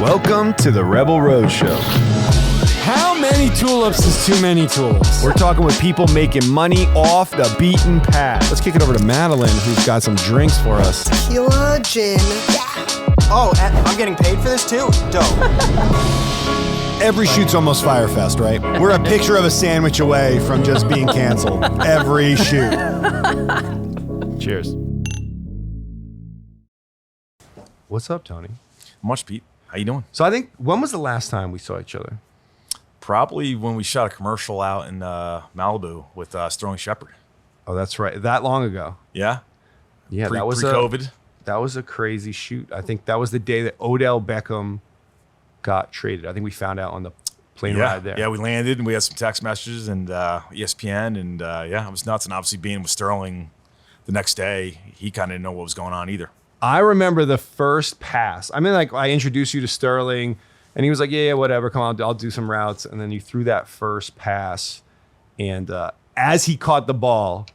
Welcome to the Rebel Road Show. How many tulips is too many tulips? We're talking with people making money off the beaten path. Let's kick it over to Madeline, who's got some drinks for us. Tequila, gin. Oh, and I'm getting paid for this too? Dope. Every shoot's almost Fire Fest, right? We're a picture of a sandwich away from just being canceled. Every shoot. Cheers. What's up, Tony? Much, Pete. How you doing? So I think, when was the last time we saw each other? Probably when we shot a commercial out in Malibu with Sterling Shepard. Oh, that's right. That long ago. Yeah? Yeah, Pre-COVID. That was a crazy shoot. I think that was the day that Odell Beckham got traded. I think we found out on the plane ride there. Yeah, we landed and we had some text messages and ESPN and it was nuts. And obviously being with Sterling the next day, he kind of didn't know what was going on either. I remember the first pass. I mean, like, I introduced you to Sterling and he was like, yeah, whatever. Come on, I'll do some routes. And then you threw that first pass. And as he caught the ball,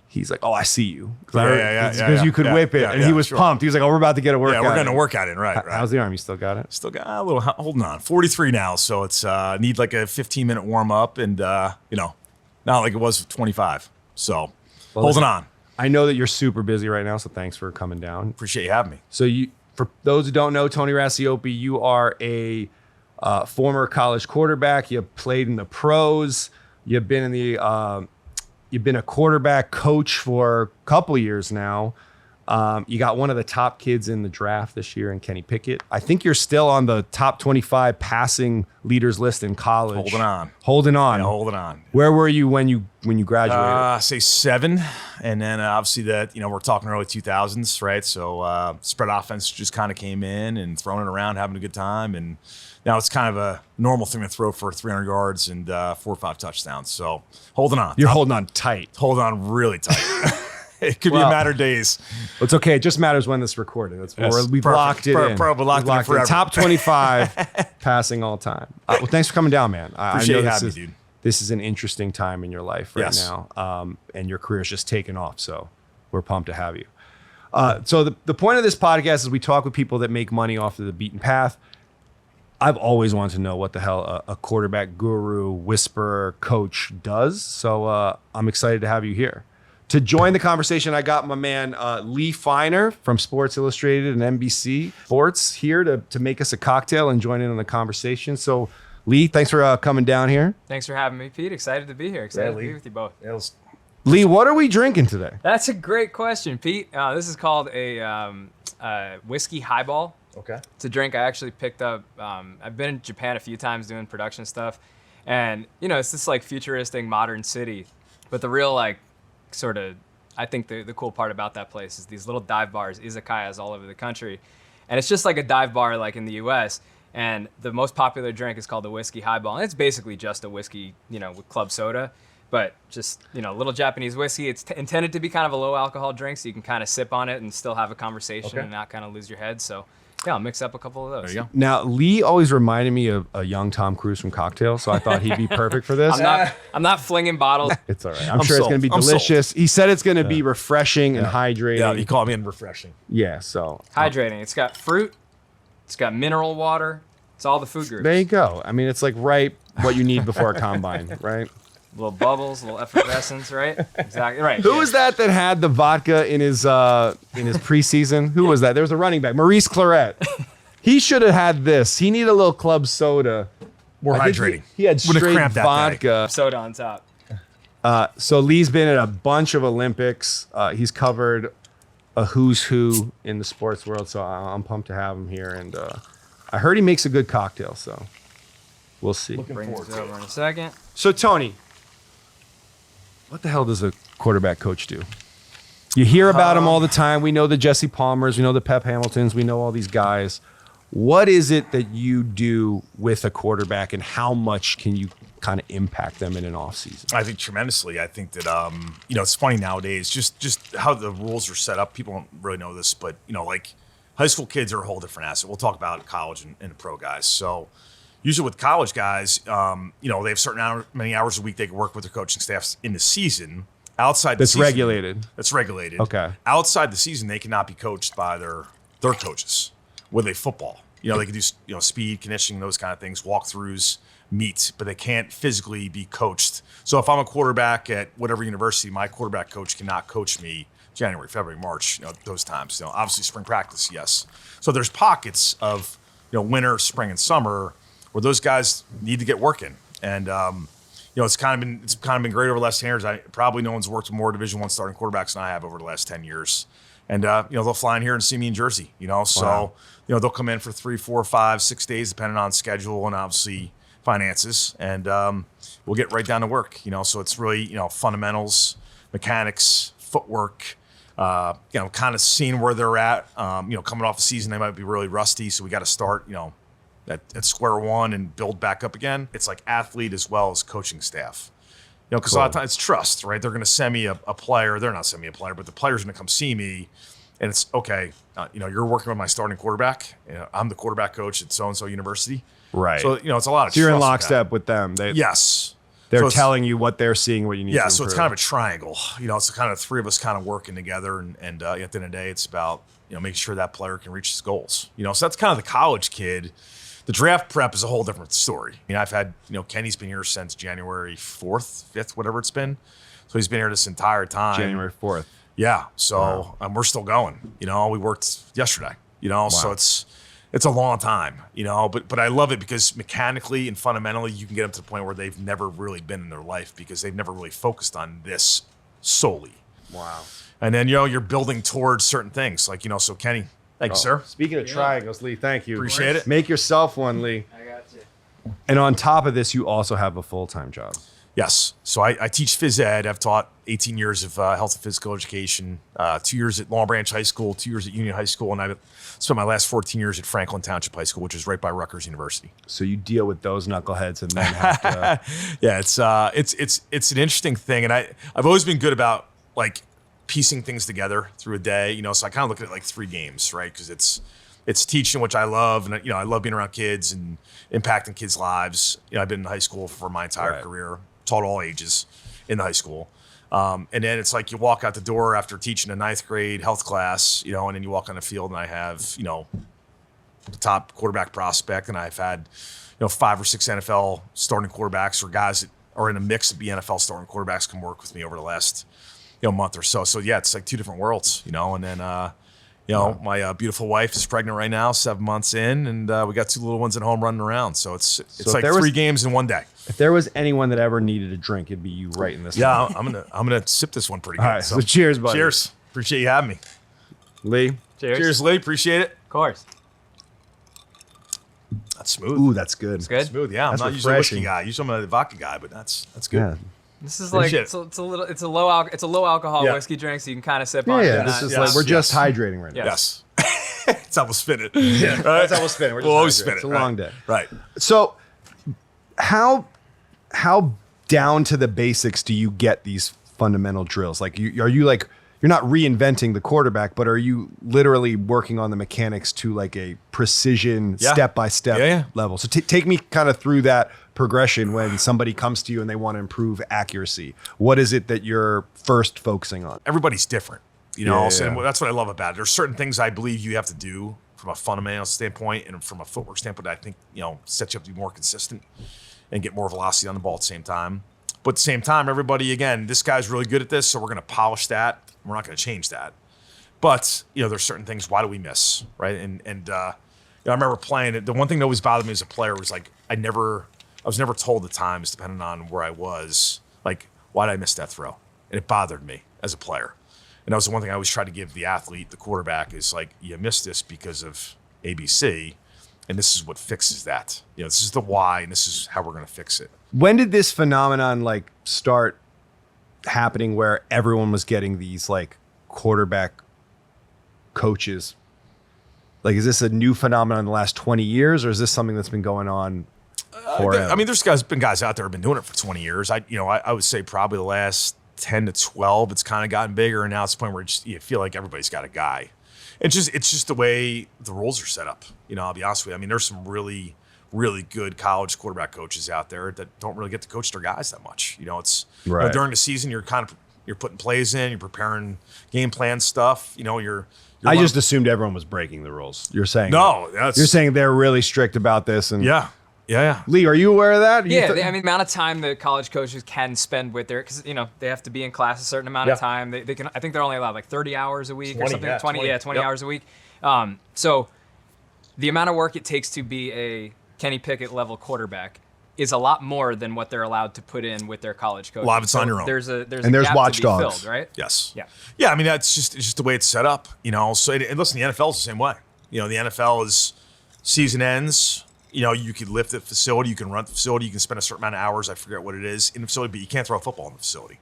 he's like, oh, I see you. Because you could whip it. And he was pumped. He was like, oh, we're about to get a workout. Yeah, we're going to work at it. Right. How's the arm? You still got it? Still got a little, holding on. 43 now. So it's need like a 15-minute warm up and, not like it was 25. So holding on. I know that you're super busy right now, so thanks for coming down. Appreciate you having me. So for those who don't know, Tony Racioppi, you are a former college quarterback. You played in the pros. You've been you've been a quarterback coach for a couple of years now. You got one of the top kids in the draft this year in Kenny Pickett. I think you're still on the top 25 passing leaders list in college. Holding on. Yeah, holding on. Where were you when you graduated? Say 7, and then obviously that we're talking early 2000s, right? So spread offense just kind of came in and throwing it around, having a good time, and now it's kind of a normal thing to throw for 300 yards and 4 or 5 touchdowns. So holding on. You're holding on tight. Holding on really tight. It could be a matter of days. It's okay. It just matters when it's recorded. We've locked it in. Probably locked it in forever. Top 25 passing all time. Well, thanks for coming down, man. Appreciate you having me, dude. This is an interesting time in your life right now, and your career's just taken off. So we're pumped to have you. So the point of this podcast is we talk with people that make money off of the beaten path. I've always wanted to know what the hell a quarterback guru, whisperer, coach does. So I'm excited to have you here. To join the conversation, I got my man Lee Feiner from Sports Illustrated and NBC Sports here to make us a cocktail and join in on the conversation. So, Lee, thanks for coming down here. Thanks for having me, Pete. Excited to be here. Excited to be with you both. Lee, what are we drinking today? That's a great question, Pete. This is called a whiskey highball. Okay. It's a drink I actually picked up. I've been in Japan a few times doing production stuff. And, it's this like futuristic modern city. But the real I think the cool part about that place is these little dive bars, izakayas all over the country. And it's just like a dive bar like in the US. And the most popular drink is called the whiskey highball. And it's basically just a whiskey, with club soda, but just, little Japanese whiskey. It's intended to be kind of a low alcohol drink so you can kind of sip on it and still have a conversation and not kind of lose your head. So yeah, I'll mix up a couple of those. There you go. Now, Lee always reminded me of a young Tom Cruise from Cocktail, so I thought he'd be perfect for this. I'm not flinging bottles. It's all right. I'm sure it's going to be delicious. He said it's going to be refreshing and hydrating. Yeah, you call me in refreshing. Yeah, so. Hydrating. It's got fruit. It's got mineral water. It's all the food groups. There you go. I mean, it's like right what you need before a combine, right? Little bubbles, little effervescence, right? Exactly right. Who was that had the vodka in his preseason? Who was that? There was a running back, Maurice Claret. He should have had this. He needed a little club soda. More hydrating. He had straight vodka. Soda on top. So Lee's been at a bunch of Olympics. He's covered a who's who in the sports world. So I'm pumped to have him here. And I heard he makes a good cocktail. So we'll see. Bring this over in a second. So Tony, what the hell does a quarterback coach do? You hear about him all the time. We know the Jesse Palmers. We know the Pep Hamiltons. We know all these guys. What is it that you do with a quarterback, and how much can you kind of impact them in an offseason? I think tremendously. I think that, it's funny nowadays, just how the rules are set up. People don't really know this, but, like high school kids are a whole different asset. We'll talk about college and the pro guys. So usually with college guys, they have certain many hours a week they can work with their coaching staffs in the season. Outside the season. That's regulated. Okay. Outside the season, they cannot be coached by their coaches with a football. They can do speed, conditioning, those kind of things, walkthroughs, meet, but they can't physically be coached. So if I'm a quarterback at whatever university, my quarterback coach cannot coach me January, February, March, those times. Obviously spring practice, yes. So there's pockets of winter, spring, and summer where those guys need to get working. And it's kind of been great over the last 10 years. Probably no one's worked with more Division I starting quarterbacks than I have over the last 10 years. And they'll fly in here and see me in Jersey. So they'll come in for 3, 4, 5, 6 days, depending on schedule and obviously finances, and we'll get right down to work. So it's really fundamentals, mechanics, footwork. Kind of seeing where they're at. Coming off a season, they might be really rusty, so we got to start at square one and build back up again. It's like athlete as well as coaching staff. Because a lot of times it's trust, right? They're going to send me a player. They're not sending me a player, but the player's going to come see me, and it's okay. You're working with my starting quarterback. I'm the quarterback coach at so and so university. Right. So it's a lot of. So you're in trust lockstep with them. Yes. They're telling you what they're seeing, what you need to improve. So it's kind of a triangle. It's kind of three of us kind of working together, and at the end of the day, it's about making sure that player can reach his goals. So that's kind of the college kid. The draft prep is a whole different story. I've had Kenny's been here since January 4th, 5th, whatever it's been. So he's been here this entire time. January 4th. Yeah. So we're still going. We worked yesterday. So it's a long time, but I love it because mechanically and fundamentally, you can get them to the point where they've never really been in their life because they've never really focused on this solely. Wow. And then, you're building towards certain things like, so Kenny, thank you, sir. Speaking of triangles, Lee, thank you. Appreciate it. Make yourself one, Lee. I got you. And on top of this, you also have a full-time job. Yes. So I teach phys ed. I've taught 18 years of health and physical education, 2 years at Long Branch High School, 2 years at Union High School, and I've spent my last 14 years at Franklin Township High School, which is right by Rutgers University. So you deal with those knuckleheads and then have to... Yeah, it's an interesting thing, and I've always been good about like piecing things together through a day. So I kind of look at it like 3 games, right? Because it's teaching, which I love, and I love being around kids and impacting kids' lives. I've been in high school for my entire career, taught all ages in the high school. And then it's like you walk out the door after teaching a 9th grade health class, and then you walk on the field and I have, the top quarterback prospect, and I've had, 5 or 6 NFL starting quarterbacks or guys that are in a mix of the NFL starting quarterbacks come work with me over the last, month or so. So yeah, it's like 2 different worlds, and then, my beautiful wife is pregnant right now, 7 months in, and we got 2 little ones at home running around. So it's like 3 games in one day. If there was anyone that ever needed a drink, it'd be you right in this. Yeah, I'm gonna sip this one pretty good. All right, so cheers, buddy. Cheers. Appreciate you having me. Lee. Cheers, Lee. Appreciate it. Of course. That's smooth. Ooh, that's good. It's good. Smooth. Yeah, I'm That's not usually a refreshing. whiskey guy. Usually I'm a vodka guy, but that's good. Yeah. This is like Appreciate it's a low alcohol Yeah. whiskey drink, so you can kind of sip on it. Yeah, and this not- is like we're just hydrating right now. Yes. It's how we'll spin it. Yeah. Right? That's how we'll spin it. We're just We'll always hydrating. spin it. It's a right. long day. Right. So, how down to the basics do you get these fundamental drills? Like, are you like you're not reinventing the quarterback, but are you literally working on the mechanics to like a precision, step by step level? So take me kind of through that progression when somebody comes to you and they want to improve accuracy. What is it that you're first focusing on? Everybody's different. So that's what I love about it. There's certain things I believe you have to do from a fundamental standpoint and from a footwork standpoint. I think sets you up to be more consistent and get more velocity on the ball at the same time. But at the same time, everybody, again, this guy's really good at this, so we're going to polish that. We're not going to change that. But there's certain things. Why do we miss, right? And I remember playing it. The one thing that always bothered me as a player was like I was never told the times, depending on where I was, like why did I miss that throw? And it bothered me as a player. And that was the one thing I always try to give the athlete, the quarterback, is like, you missed this because of ABC, and this is what fixes that. This is the why, and this is how we're going to fix it. When did this phenomenon like start happening where everyone was getting these like quarterback coaches? Like, is this a new phenomenon in the last 20 years, or is this something that's been going on forever? I mean, there's been guys out there who have been doing it for 20 years. I would say probably the last 10 to 12, it's kind of gotten bigger, and now it's the point where you feel like everybody's got a guy. It's just the way the rules are set up. I'll be honest with you. I mean, there's some really, really good college quarterback coaches out there that don't really get to coach their guys that much. It's Right. during the season you're kind of You're putting plays in. You're preparing game plan stuff. You're I just assumed everyone was breaking the rules. You're saying no. You're saying they're really strict about this, and Yeah. Lee, are you aware of that? Yeah, I mean, the amount of time that college coaches can spend with because they have to be in class a certain amount of time. They can. I think they're only allowed like 30 hours a week 20, or something. yeah, 20 hours a week. So the amount of work it takes to be a Kenny Pickett level quarterback is a lot more than what they're allowed to put in with their college coaches. A lot of it's on your own. There's a there's gap watchdogs, to be filled, right? Yes. Yeah. I mean, it's just the way it's set up. So and listen, the NFL is the same way. The NFL is season ends. You could lift the facility, you can run the facility, you can spend a certain amount of hours, I forget what it is, in the facility, but you can't throw a football in the facility.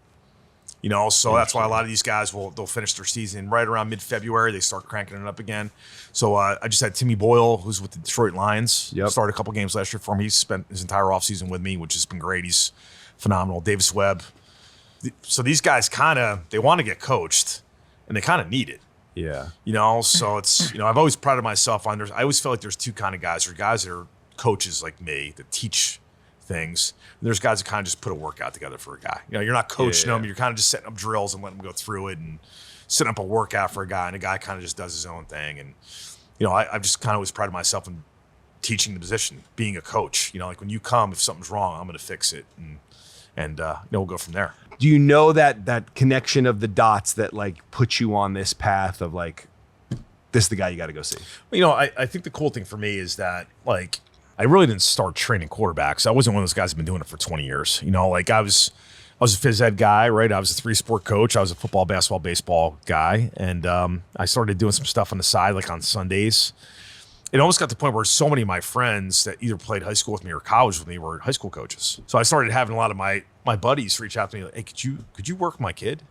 So that's why a lot of these guys they'll finish their season right around mid-February. They start cranking it up again. So I just had Timmy Boyle, who's with the Detroit Lions, started a couple games last year for me. He spent his entire offseason with me, which has been great. He's phenomenal. Davis Webb. So these guys they want to get coached, and they kind of need it. Yeah. So it's, I've always prided myself on, I always feel like there's two kind of guys. There are guys that are coaches like me that teach things. And there's guys that kind of just put a workout together for a guy. You're not coaching them. You're kind of just setting up drills and letting them go through it and setting up a workout for a guy. And a guy kind of just does his own thing. And, I've just kind of always prided myself in teaching the position, being a coach. Like when you come, if something's wrong, I'm going to fix it. And we'll go from there. Do you know that connection of the dots that like puts you on this path of like, this is the guy you got to go see? I think the cool thing for me is that like, I really didn't start training quarterbacks. I wasn't one of those guys who've been doing it for 20 years. Like I was a phys ed guy, right? I was a 3-sport coach. I was a football, basketball, baseball guy. And I started doing some stuff on the side, like on Sundays. It almost got to the point where so many of my friends that either played high school with me or college with me were high school coaches. So I started having a lot of my buddies reach out to me like, hey, could you work my kid?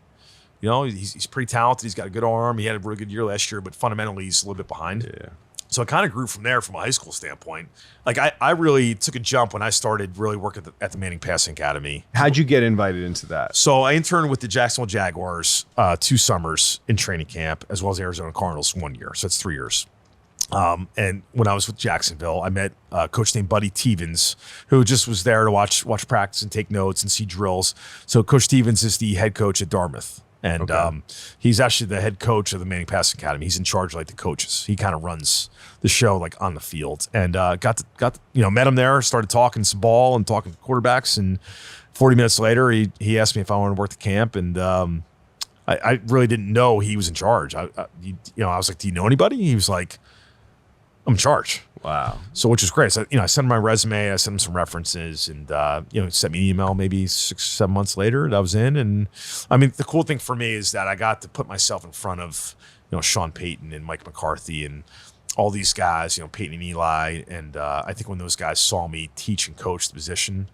He's pretty talented. He's got a good arm. He had a really good year last year, but fundamentally he's a little bit behind. Yeah. So it kind of grew from there from a high school standpoint. Like I really took a jump when I started really working at the Manning Passing Academy. How'd you get invited into that? So I interned with the Jacksonville Jaguars 2 summers in training camp, as well as Arizona Cardinals 1 year. So it's 3 years. And when I was with Jacksonville, I met a coach named Buddy Tevens, who just was there to watch practice and take notes and see drills. So Coach Tevens is the head coach at Dartmouth. And he's actually the head coach of the Manning Passing Academy. He's in charge of like the coaches. He kind of runs the show like on the field. And got met him there, started talking some ball and talking quarterbacks. And 40 minutes later, he asked me if I wanted to work the camp. And I really didn't know he was in charge. I was like, do you know anybody? He was like, I'm in charge. Wow. So, which is great. So, I sent him my resume, I sent him some references, and, sent me an email maybe 6-7 months later that I was in. And I mean, the cool thing for me is that I got to put myself in front of, Sean Payton and Mike McCarthy and all these guys, Peyton and Eli. And I think when those guys saw me teach and coach the position,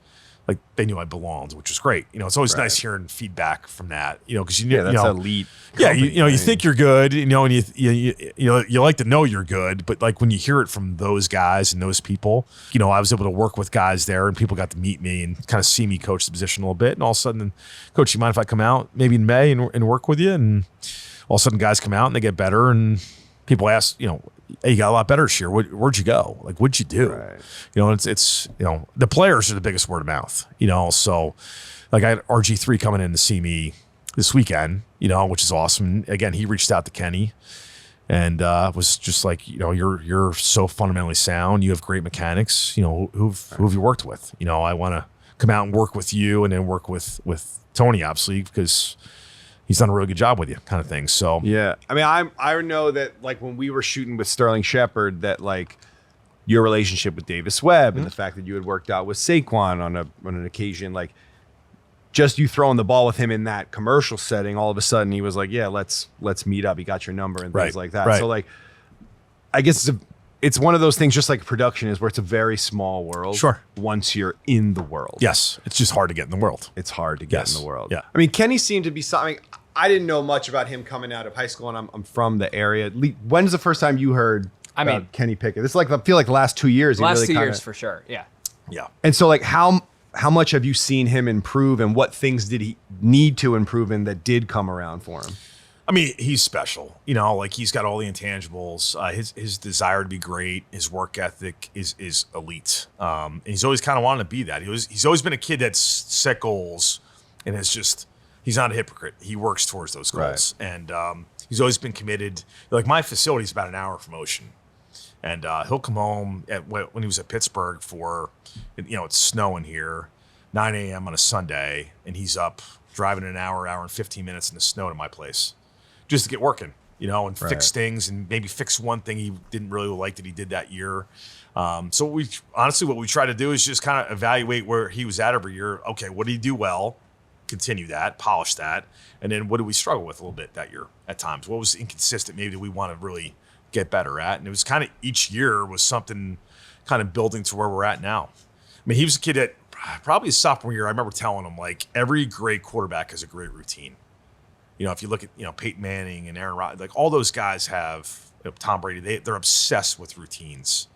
like they knew I belonged, which was great. It's always nice hearing feedback from that, because that's elite. Yeah, you think you're good, and you like to know you're good, but like when you hear it from those guys and those people, I was able to work with guys there, and people got to meet me and kind of see me coach the position a little bit, and all of a sudden, coach, you mind if I come out maybe in May and work with you? And all of a sudden, guys come out and they get better, and people ask, hey, you got a lot better this year. Where'd you go? Like, what'd you do? Right. It's the players are the biggest word of mouth, so like I had RG3 coming in to see me this weekend, which is awesome. Again, he reached out to Kenny and was just like, you're so fundamentally sound. You have great mechanics. Who have you worked with? I want to come out and work with you and then work with Tony, obviously, because he's done a really good job with you, kind of thing. So yeah, I mean, I know that like when we were shooting with Sterling Shepard, that like your relationship with Davis Webb and the fact that you had worked out with Saquon on an occasion, like just you throwing the ball with him in that commercial setting, all of a sudden he was like, yeah, let's meet up. He got your number and things like that. Right. So like, I guess it's one of those things, just like production is, where it's a very small world. Sure. Once you're in the world. Yes. It's just hard to get in the world. It's hard to get in the world. Yeah. I mean, Kenny seemed to be something. I didn't know much about him coming out of high school, and I'm from the area. When's the first time you heard about Kenny Pickett? This is like, I feel like the last 2 years. Last 2 years for sure. Yeah. Yeah. And so like how much have you seen him improve, and what things did he need to improve in that did come around for him? I mean, he's special. Like he's got all the intangibles. His desire to be great, his work ethic is elite. And he's always kind of wanted to be that. He's always been a kid that's set goals and has just he's not a hypocrite. He works towards those goals. Right. And he's always been committed. Like, my facility is about an hour from Ocean. And he'll come home when he was at Pittsburgh for, it's snowing here, 9 a.m. on a Sunday, and he's up driving an hour and 15 minutes in the snow to my place just to get working, and fix things and maybe fix one thing he didn't really like that he did that year. So what we try to do is just kind of evaluate where he was at every year. Okay, what did he do well? Continue that, polish that. And then what did we struggle with a little bit that year at times? What was inconsistent maybe that we want to really get better at? And it was kind of each year was something kind of building to where we're at now. I mean, he was a kid that probably his sophomore year, I remember telling him, like, every great quarterback has a great routine. If you look at, Peyton Manning and Aaron Rodgers, like all those guys have, Tom Brady, they're obsessed with routines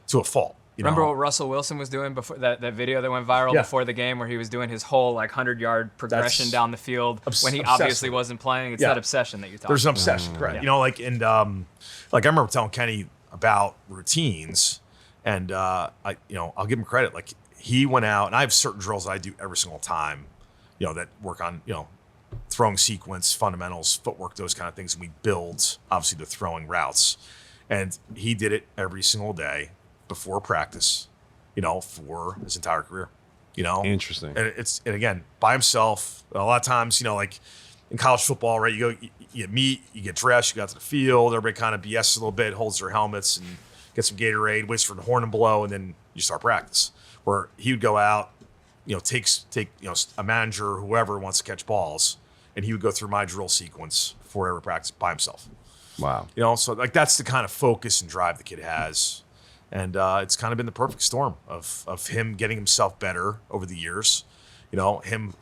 to a fault. Remember what Russell Wilson was doing before that video that went viral before the game, where he was doing his whole 100-yard progression down the field when he obviously wasn't playing? It's that obsession that you talk about. There's an obsession, correct? I remember telling Kenny about routines, and I'll give him credit. Like, he went out, and I have certain drills that I do every single time, that work on throwing sequence, fundamentals, footwork, those kind of things, and we build obviously the throwing routes, and he did it every single day before practice, for his entire career, Interesting. And again, by himself. A lot of times, like in college football, right? You meet, you get dressed, you go out to the field, everybody kind of BS a little bit, holds their helmets and get some Gatorade, waits for the horn to blow, and then you start practice. Where he would go out, take a manager or whoever wants to catch balls, and he would go through my drill sequence before every practice by himself. Wow. So like that's the kind of focus and drive the kid has. And it's kind of been the perfect storm of him getting himself better over the years. Him,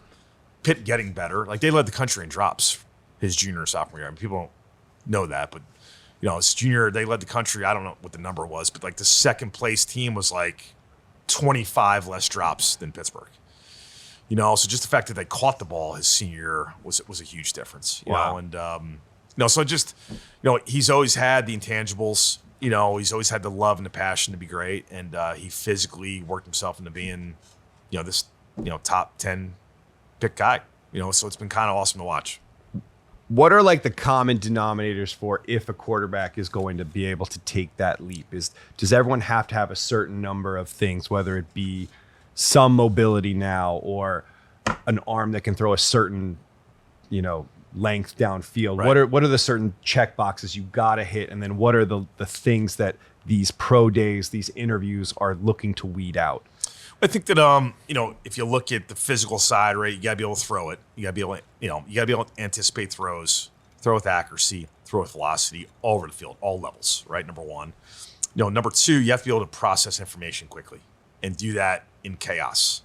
Pitt getting better. Like, they led the country in drops his junior and sophomore year. I mean, people don't know that, but, his junior, they led the country. I don't know what the number was, but like the second place team was like 25 less drops than Pittsburgh. So just the fact that they caught the ball his senior year was a huge difference. You know, and so just, he's always had the intangibles. He's always had the love and the passion to be great, and he physically worked himself into being, this, top 10 pick guy. So it's been kind of awesome to watch. What are like the common denominators for if a quarterback is going to be able to take that leap? Does everyone have to have a certain number of things, whether it be some mobility now or an arm that can throw a certain, length downfield? Right. What are the certain check boxes you gotta hit, and then what are the things that these pro days, these interviews are looking to weed out? I think that if you look at the physical side, right, you gotta be able to throw it. You gotta be able to, you gotta be able to anticipate throws, throw with accuracy, throw with velocity, all over the field, all levels, right? Number one. Number two, you have to be able to process information quickly and do that in chaos.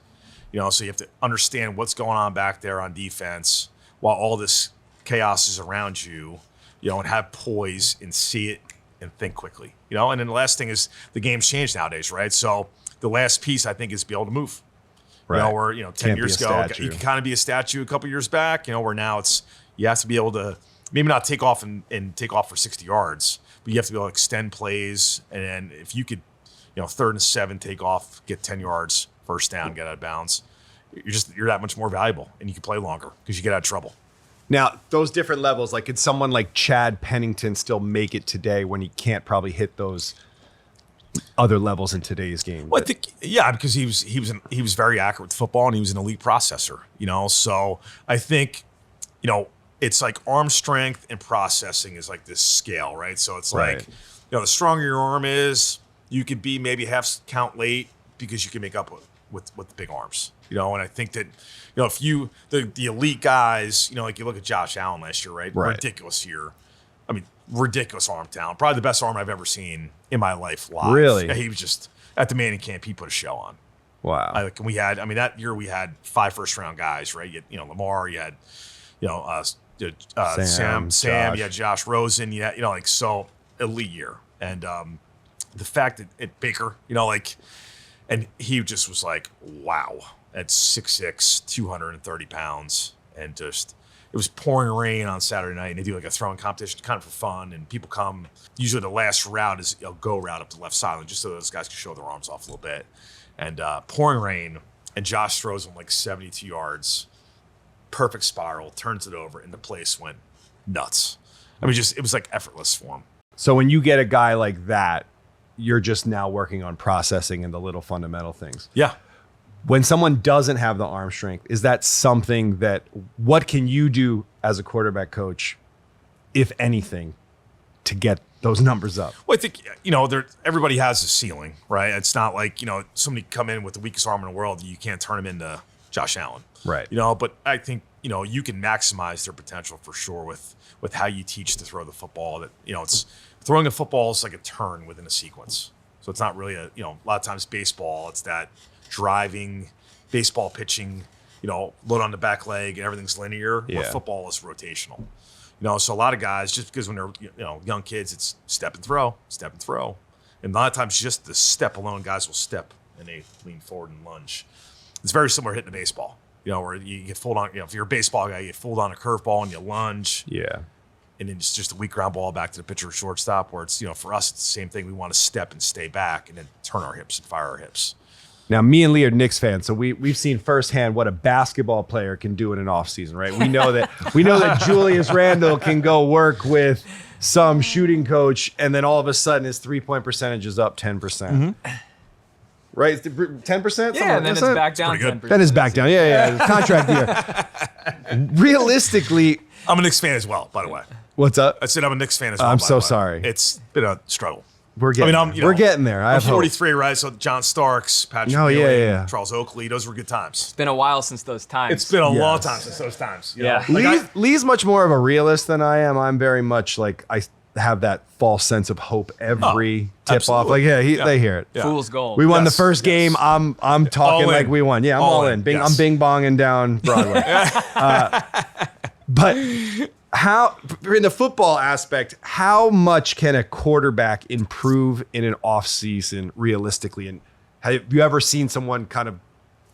So you have to understand what's going on back there on defense while all this chaos is around you, and have poise and see it and think quickly, And then the last thing is the game's changed nowadays, right? So the last piece, I think, is be able to move. Right. Where 10 years ago, you can kind of be a statue a couple years back, where now it's you have to be able to maybe not take off and take off for 60 yards, but you have to be able to extend plays. And then if you could, 3rd and 7, take off, get 10 yards, first down, get out of bounds, you're that much more valuable, and you can play longer because you get out of trouble. Now, those different levels, like, could someone like Chad Pennington still make it today when he can't probably hit those other levels in today's game? Well, I think, because he was very accurate with football, and he was an elite processor, So I think, it's like arm strength and processing is like this scale, right? So it's like, the stronger your arm is, you could be maybe half count late because you can make up with the big arms, And I think that, if the elite guys, like you look at Josh Allen last year, right? Ridiculous year. I mean, ridiculous arm talent. Probably the best arm I've ever seen in my life live. Really? Yeah, he was just, at the Manning camp, he put a show on. Wow. That year we had 5 first-round guys, right? You had, Lamar, you had, Sam, you had Josh Rosen, so elite year. And the fact that Baker, and he just was like, wow, at 6'6", 230 pounds, and just, it was pouring rain on Saturday night, and they do like a throwing competition kind of for fun, and people come, usually the last route is a go route up the left sideline, just so those guys can show their arms off a little bit. And pouring rain, and Josh throws him like 72 yards, perfect spiral, turns it over, and the place went nuts. I mean, it was like effortless for him. So when you get a guy like that, you're just now working on processing and the little fundamental things. Yeah. When someone doesn't have the arm strength, is that something that, what can you do as a quarterback coach, if anything, to get those numbers up? Well, I think, everybody has a ceiling, right? It's not like, somebody come in with the weakest arm in the world, you can't turn him into Josh Allen. Right. But I think, you can maximize their potential for sure with how you teach to throw the football. That, it's throwing a football is like a turn within a sequence. So it's not really a lot of times baseball, it's that driving, baseball pitching, load on the back leg and everything's linear. Yeah. Where football is rotational. So a lot of guys, just because when they're young kids, it's step and throw. And a lot of times just the step alone, guys will step and they lean forward and lunge. It's very similar to hitting a baseball, where you get fooled on, if you're a baseball guy, you get fooled on a curveball and you lunge. Yeah. And then it's just a weak ground ball back to the pitcher or shortstop, where it's, for us, it's the same thing. We want to step and stay back and then turn our hips and fire our hips. Now, me and Lee are Knicks fans, so we've seen firsthand what a basketball player can do in an offseason, right? We know that Julius Randle can go work with some shooting coach, and then all of a sudden his 3-point percentage is up 10%. Mm-hmm. Right? 10%? Yeah, and then it's back down 10%. Then it's back down. Yeah. Contract year. Realistically, I'm a Knicks fan as well, by the way. What's up? I said I'm a Knicks fan as well. I'm by so the way. sorry. It's been a struggle. We're getting there. I'm 43, right? So John Starks, Patrick Ewing, Charles Oakley, those were good times. It's been a while since those times. It's been a long time since those times. Yeah. Lee's much more of a realist than I am. I'm very much like, I have that false sense of hope every tip off. Like, they hear it. Yeah. Fool's gold. We won the first game. I'm talking like we won. Yeah, I'm all in. Yes. I'm bing bonging down Broadway. But how, in the football aspect, how much can a quarterback improve in an off season realistically? And have you ever seen someone kind of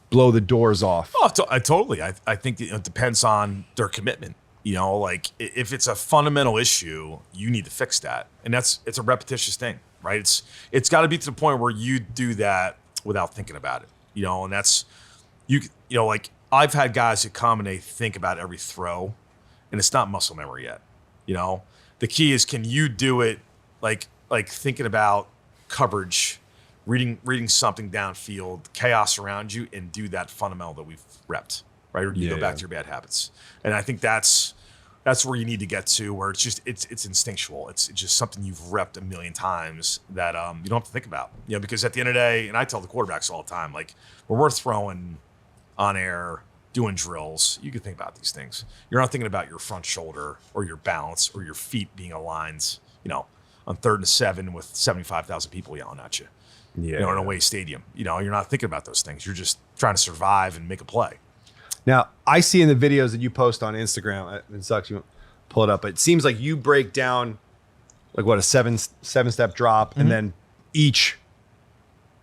blow the doors off? Oh, totally. I think it depends on their commitment. Like if it's a fundamental issue, you need to fix that, and it's a repetitious thing, right? It's got to be to the point where you do that without thinking about it, and that's like I've had guys who come and they think about every throw, and it's not muscle memory yet. The key is, can you do it like thinking about coverage, reading something downfield, chaos around you, and do that fundamental that we've repped, right? Or do you go back to your bad habits? And I think that's where you need to get to, where it's instinctual. It's just something you've repped a million times that you don't have to think about. Because at the end of the day, and I tell the quarterbacks all the time, like, when we're throwing on air, doing drills, you can think about these things. You're not thinking about your front shoulder or your balance or your feet being aligned, on 3rd and 7 with 75,000 people yelling at you, in an away stadium. You're not thinking about those things. You're just trying to survive and make a play. Now, I see in the videos that you post on Instagram, it sucks, you pull it up, but it seems like you break down like what, a seven-step drop, and then each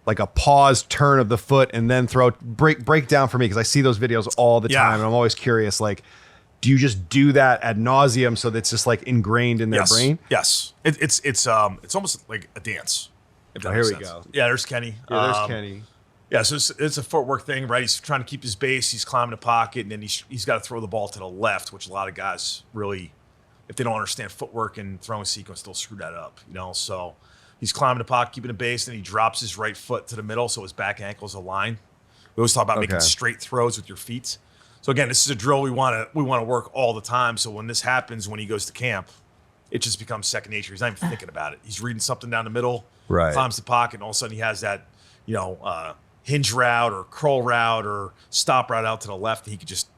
like a pause turn of the foot and then break down for me, because I see those videos all the time and I'm always curious, like, do you just do that ad nauseum so that's just like ingrained in their brain? Yes. It's almost like a dance. Here we go. Yeah, there's Kenny. Yeah, there's Kenny. Yeah, so it's a footwork thing, right? He's trying to keep his base. He's climbing the pocket, and then he's got to throw the ball to the left, which a lot of guys really, if they don't understand footwork and throwing sequence, they'll screw that up, So he's climbing the pocket, keeping the base, and he drops his right foot to the middle, so his back ankle's aligned. We always talk about making straight throws with your feet. So again, this is a drill we want to work all the time. So when this happens, when he goes to camp, it just becomes second nature. He's not even thinking about it. He's reading something down the middle, climbs the pocket, and all of a sudden he has that, hinge route or curl route or stop route out to the left, and he could just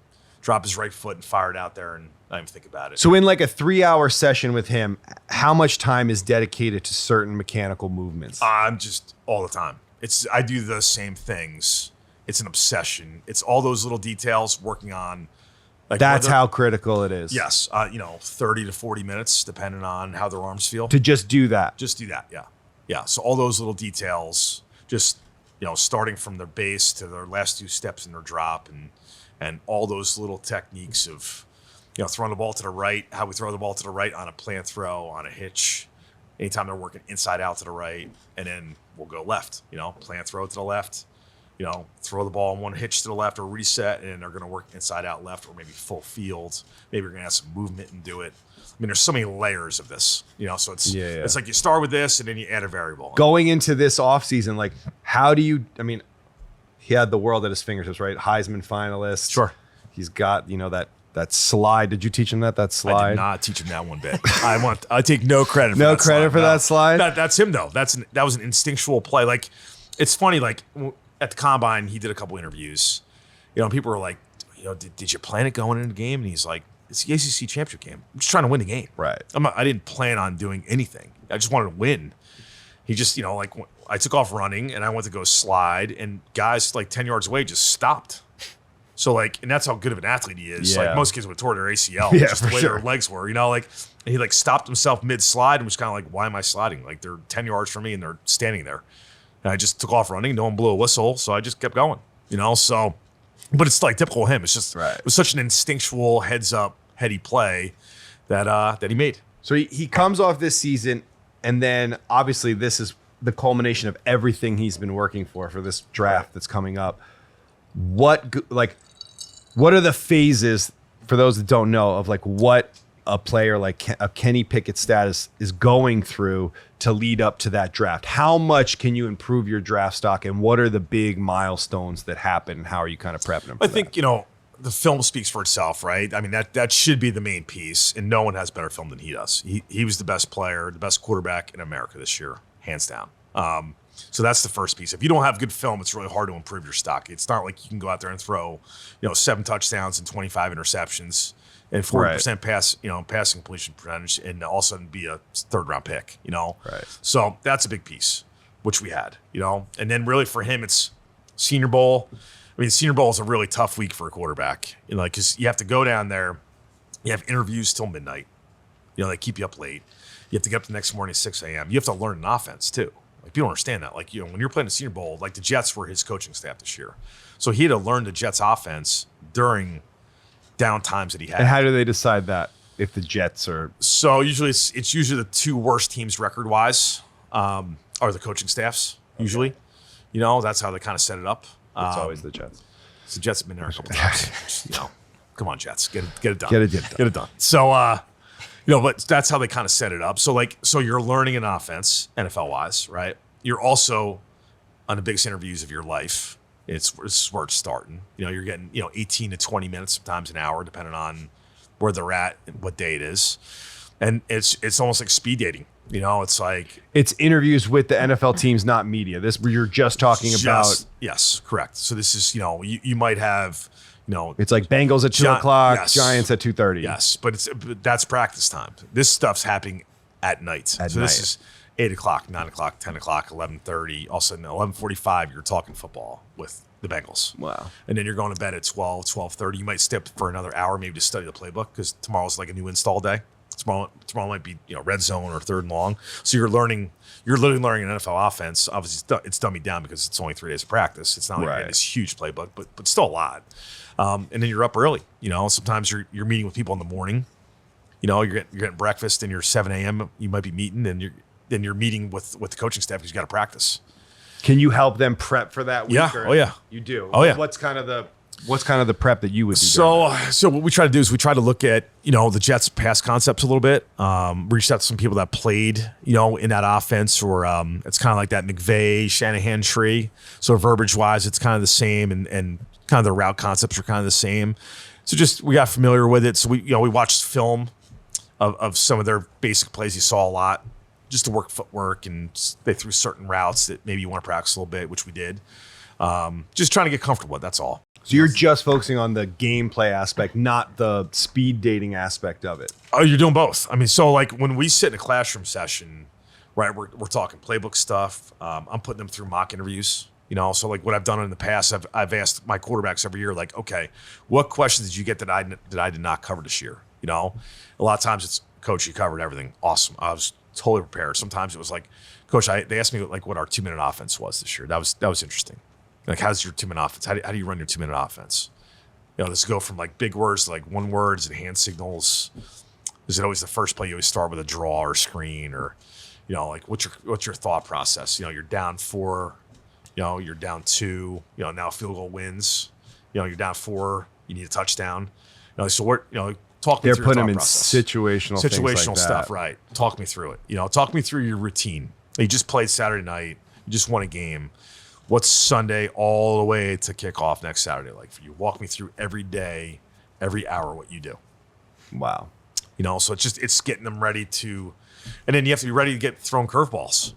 drop his right foot and fire it out there and not even think about it. So in like a 3-hour session with him, how much time is dedicated to certain mechanical movements? I'm just all the time. I do the same things. It's an obsession. It's all those little details working on. Like, that's how critical it is. Yes. 30 to 40 minutes, depending on how their arms feel. To just do that. Just do that. Yeah. Yeah. So all those little details, just, starting from their base to their last 2 steps in their drop, and all those little techniques of, throwing the ball to the right, how we throw the ball to the right on a plant throw, on a hitch, anytime they're working inside out to the right, and then we'll go left, plant throw to the left, throw the ball in one hitch to the left or reset, and they're going to work inside out left or maybe full field. Maybe you're going to have some movement and do it. I mean, there's so many layers of this, so it's like you start with this and then you add a variable. Going into this offseason, like how do you, I mean, he had the world at his fingertips, right? Heisman finalist. Sure. He's got, that slide. Did you teach him that slide? I did not teach him that one bit. I take no credit for no that credit slide. for that slide? That's him though. That was an instinctual play. Like, it's funny, like at the combine, he did a couple interviews, and people were like, did you plan it going into the game? And he's like, it's the ACC championship game. I'm just trying to win the game. Right. I didn't plan on doing anything. I just wanted to win. He just, like I took off running and I went to go slide, and guys like 10 yards away just stopped. So and that's how good of an athlete he is. Yeah. Like most kids would tore their ACL, Yeah, just the for way sure. their legs were. And he stopped himself mid slide and was kind of like, why am I sliding? Like they're 10 yards from me and they're standing there. And I just took off running. No one blew a whistle, so I just kept going. So, but it's like typical of him. It's just Right. It was such an instinctual heads up, heady play that he made. So he comes off this season, and then obviously this is the culmination of everything he's been working for this draft that's coming up. What are the phases, for those that don't know, of what a player like a Kenny Pickett status is going through to lead up to that draft? How much can you improve your draft stock, and what are the big milestones that happen, and how are you kind of prepping them for I think, the film speaks for itself, right? I mean, that should be the main piece, and no one has better film than he does. He was the best player, the best quarterback in America this year, hands down. So that's the first piece. If you don't have good film, it's really hard to improve your stock. It's not like you can go out there and throw, 7 touchdowns and 25 interceptions and 40% passing completion percentage, and all of a sudden be a third-round pick, Right. So that's a big piece, which we had, And then really for him, it's Senior Bowl. I mean, Senior Bowl is a really tough week for a quarterback, because you have to go down there, you have interviews till midnight, they keep you up late. You have to get up the next morning at 6 a.m. You have to learn an offense too. People don't understand that. When you're playing the Senior Bowl, the Jets were his coaching staff this year, so he had to learn the Jets offense during down times that he had. And how do they decide that if the Jets are? So usually it's usually the two worst teams record wise are the coaching staffs. Usually, that's how they kind of set it up. It's always the Jets. So Jets have been there a couple times. Come on, Jets, get it done. Get it done. So, but that's how they kind of set it up. So you're learning an offense, NFL wise, right? You're also on the biggest interviews of your life. It's where it's starting. You're getting 18 to 20 minutes, sometimes an hour, depending on where they're at and what day it is. And it's almost like speed dating. It's like it's interviews with the NFL teams, not media. This you're just talking about. Yes, correct. So this is you might have It's like Bengals at 2 o'clock, yes. Giants at 2:30. Yes, but that's practice time. This stuff's happening at night. This is 8 o'clock, 9 o'clock, 10 o'clock, 11:30. All of a sudden, 11:45, you're talking football with the Bengals. Wow. And then you're going to bed at 12, 12:30. You might stay up for another hour, maybe to study the playbook, because tomorrow's like a new install day. Tomorrow might be red zone or third and long. So you're literally learning an NFL offense. Obviously, it's dummied down because it's only 3 days of practice. It's not like this huge playbook, but still a lot. And then you're up early. Sometimes you're meeting with people in the morning. You're getting breakfast and you're 7 a.m. You might be meeting, and you're meeting with the coaching staff because you got to practice. Can you help them prep for that week? Yeah. Or Oh, yeah. You do. Oh, yeah. What's kind of the prep that you would do? So what we try to do is we try to look at the Jets' pass concepts a little bit. Reached out to some people that played in that offense, or it's kind of like that McVay Shanahan tree. So verbiage wise, it's kind of the same, and kind of the route concepts are kind of the same. So just we got familiar with it. So we watched film of some of their basic plays. You saw a lot just to work footwork, and they threw certain routes that maybe you want to practice a little bit, which we did. Just trying to get comfortable with. That's all. So you're just focusing on the gameplay aspect, not the speed dating aspect of it. Oh, you're doing both. I mean, so like when we sit in a classroom session, right, we're talking playbook stuff. I'm putting them through mock interviews. So like what I've done in the past, I've asked my quarterbacks every year, like, okay, what questions did you get that I did not cover this year? A lot of times it's, Coach, you covered everything. Awesome. I was totally prepared. Sometimes it was like, Coach, they asked me like what our 2-minute offense was this year. That was interesting. Like, how's your 2-minute offense? How do you run your 2-minute offense? Does it go from like big words to like one word? Is it hand signals? Is it always the first play you always start with a draw or screen, or like what's your thought process? You're down 4 You're down 2. Now field goal wins. You're down 4. You need a touchdown. So we're talk me They're through putting your them thought in process. situational things like stuff, that. right? Talk me through it. Talk me through your routine. You just played Saturday night. You just won a game. What's Sunday all the way to kickoff next Saturday like for you? Walk me through every day, every hour, what you do. Wow. So it's getting them ready to, and then you have to be ready to get thrown curveballs.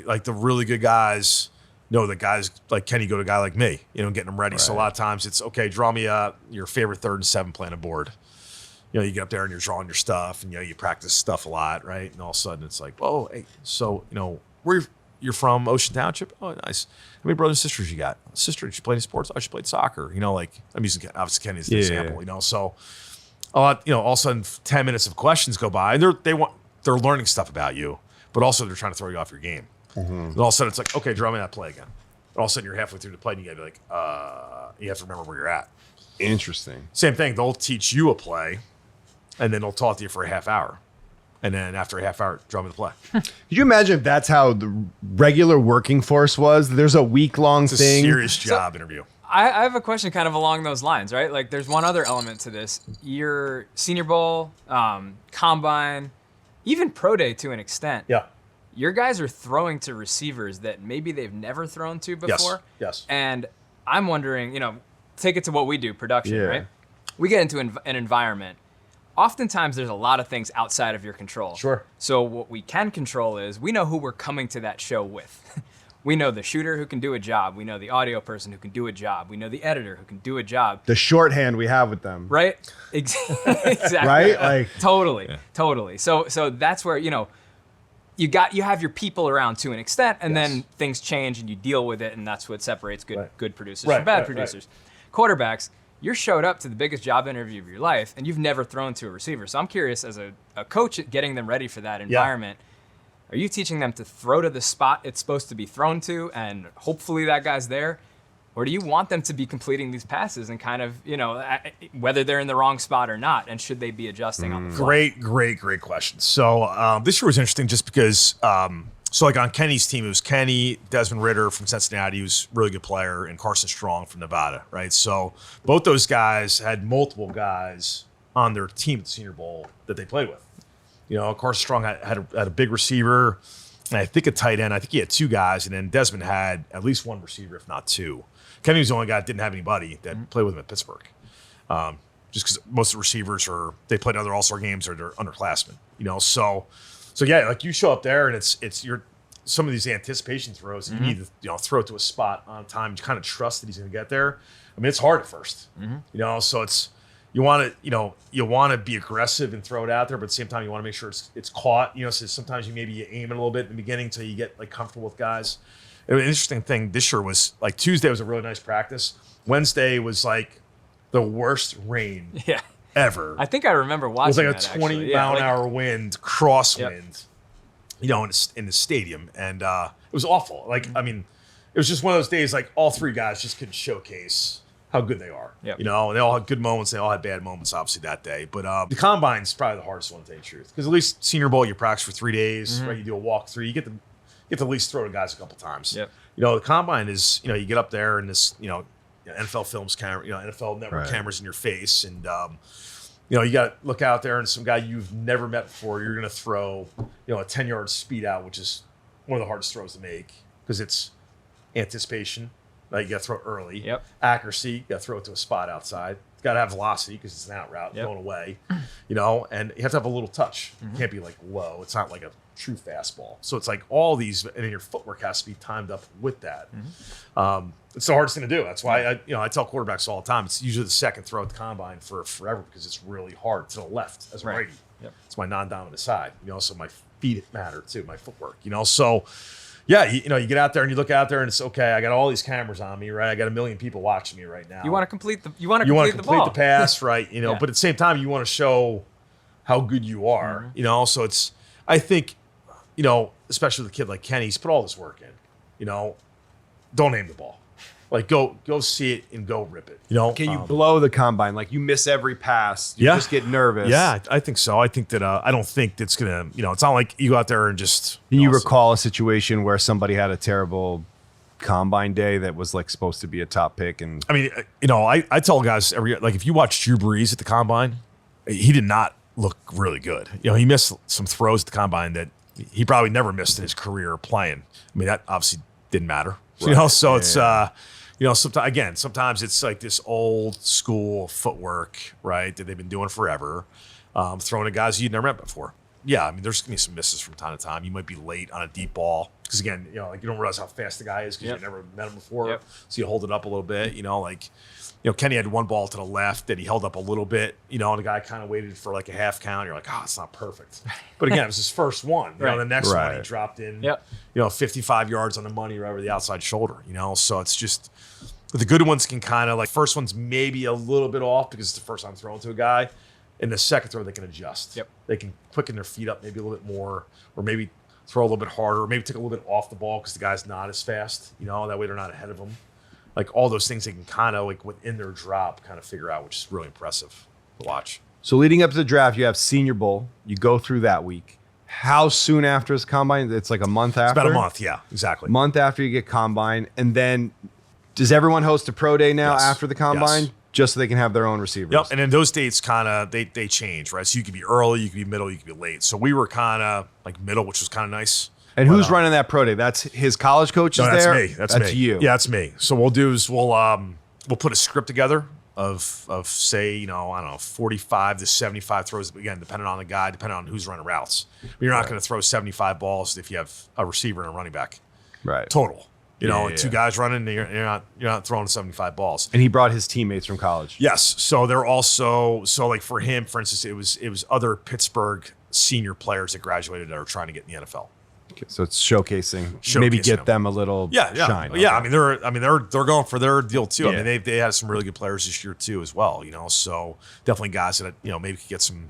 Like the really good guys. The guys like Kenny go to a guy like me. Getting them ready. Right. So a lot of times it's okay. Draw me your favorite 3rd and 7 play on a board. You get up there and you're drawing your stuff, and you practice stuff a lot, right? And all of a sudden it's like, oh, hey, so where you're from? Ocean Township. Oh, nice. How many brothers and sisters you got? Sister, she played any sports? Oh, she played soccer. Like I'm using obviously Kenny as an example. So. All of a sudden 10 minutes of questions go by, and they're learning stuff about you, but also they're trying to throw you off your game. Mm-hmm. And all of a sudden it's like, okay, draw me that play again. And all of a sudden you're halfway through the play and you gotta be like, you have to remember where you're at. Interesting. Same thing. They'll teach you a play, and then they'll talk to you for a half hour. And then after a half hour, draw me the play. Could you imagine if that's how the regular working force was? There's a week-long It's thing. a serious job interview. I have a question kind of along those lines, right? Like there's one other element to this. Your Senior Bowl, Combine, even Pro Day to an extent. Yeah. Your guys are throwing to receivers that maybe they've never thrown to before. Yes. And I'm wondering, take it to what we do, production, right? We get into an environment. Oftentimes there's a lot of things outside of your control. Sure. So what we can control is we know who we're coming to that show with. We know the shooter who can do a job. We know the audio person who can do a job. We know the editor who can do a job. The shorthand we have with them. Right? Exactly. Right? Like Totally. So that's where, you have your people around to an extent, and then things change and you deal with it, and that's what separates good producers from bad producers. Quarterbacks, you're showed up to the biggest job interview of your life, and you've never thrown to a receiver. So I'm curious, as a coach, getting them ready for that environment, are you teaching them to throw to the spot it's supposed to be thrown to, and hopefully that guy's there? Or do you want them to be completing these passes and kind of, whether they're in the wrong spot or not, and should they be adjusting on the fly? Great question. So this year was interesting just because, like on Kenny's team, it was Kenny, Desmond Ritter from Cincinnati, who's a really good player, and Carson Strong from Nevada, right? So both those guys had multiple guys on their team at the Senior Bowl that they played with. Carson Strong had a big receiver, and I think a tight end. I think he had 2 guys, and then Desmond had at least 1 receiver, if not 2. Kenny was the only guy that didn't have anybody that played with him at Pittsburgh. Just because most of the receivers they played other All-Star games or they're underclassmen. So yeah, like you show up there and it's your some of these anticipation throws. You need to throw it to a spot on time. You kind of trust that he's going to get there. I mean, it's hard at first. So it's. You want to be aggressive and throw it out there, but at the same time you want to make sure it's caught. So sometimes you aim it a little bit in the beginning until you get like comfortable with guys. An interesting thing this year was like Tuesday was a really nice practice. Wednesday was like the worst rain ever. I think I remember watching. It was like a 20 mile an hour wind, crosswind, in the stadium, and it was awful. Like I mean, it was just one of those days like all 3 guys just couldn't showcase how good they are. Yep. And they all had good moments. They all had bad moments, obviously, that day. But the Combine's probably the hardest one, to tell you the truth. Because at least Senior Bowl, you practice for 3 days, right? You do a walkthrough. You get to at least throw to guys a couple times. Yep. The Combine is, you get up there and this, NFL films camera, NFL network cameras in your face. And, you got to look out there and some guy you've never met before, you're going to throw, a 10-yard speed out, which is one of the hardest throws to make because it's anticipation. You got to throw it early. Yep. Accuracy, you got to throw it to a spot outside. You got to have velocity because it's an out route going away, and you have to have a little touch. You can't be like low. It's not like a true fastball. So it's like all these, and then your footwork has to be timed up with that. It's the hardest thing to do. That's why I tell quarterbacks all the time. It's usually the second throw at the Combine for forever because it's really hard to the left as a righty. Yep. It's my non-dominant side. So my feet matter too, my footwork. So. Yeah, you get out there and you look out there and it's okay. I got all these cameras on me, right? I got 1 million people watching me right now. You want to complete the the pass, right? But at the same time, you want to show how good you are. So it's. I think, especially with a kid like Kenny, he's put all this work in. Don't aim the ball. Like go see it and go rip it. Can you blow the Combine? Like you miss every pass. You just get nervous. Yeah, I think so. I think that I don't think that's gonna. It's not like you go out there and just. Can you recall a situation where somebody had a terrible combine day that was like supposed to be a top pick? And I mean, I tell guys every year, like if you watch Drew Brees at the combine, he did not look really good. He missed some throws at the combine that he probably never missed in his career playing. I mean, that obviously didn't matter. Right. So it's sometimes it's like this old school footwork, right, that they've been doing forever, throwing at guys you'd never met before. Yeah, I mean, there's gonna be some misses from time to time. You might be late on a deep ball because again, like you don't realize how fast the guy is because you've never met him before. Yep. So you hold it up a little bit. Kenny had one ball to the left that he held up a little bit. And the guy kind of waited for like a half count. You're like, it's not perfect. But again, it was his first one. The next one he dropped in. 55 yards on the money right over the outside shoulder. So it's just the good ones can kind of like first one's maybe a little bit off because it's the first time throwing to a guy. In the second throw, they can adjust. Yep. They can quicken their feet up maybe a little bit more, or maybe throw a little bit harder, or maybe take a little bit off the ball because the guy's not as fast. That way they're not ahead of him. Like all those things they can kind of like within their drop kind of figure out, which is really impressive to watch. so leading up to the draft, you have Senior Bowl. You go through that week. How soon after is combine? It's like a month after? It's about a month, yeah, exactly. Month after you get combine. And then does everyone host a pro day now after the combine? Yes. Just so they can have their own receivers. Yep, and then those dates kind of they change, right? So you could be early, you could be middle, you could be late. So we were kind of like middle, which was kind of nice. And who's running that pro day? That's his college coaches No, that's there? me. That's me. you. Yeah, that's me. So we'll do is we'll put a script together of say, I don't know, 45 to 75 throws, again, depending on the guy, depending on who's running routes. You're not going to throw 75 balls if you have a receiver and a running back. Right. Total. Two guys running, you're not throwing 75 balls. And he brought his teammates from college. Yes. So they're also like for him, for instance, it was other Pittsburgh senior players that graduated that are trying to get in the NFL. Okay, so it's showcasing maybe get them a little shine. Yeah. Okay. They're going for their deal too. Yeah. I mean, they had some really good players this year too as well. So definitely guys that maybe could get some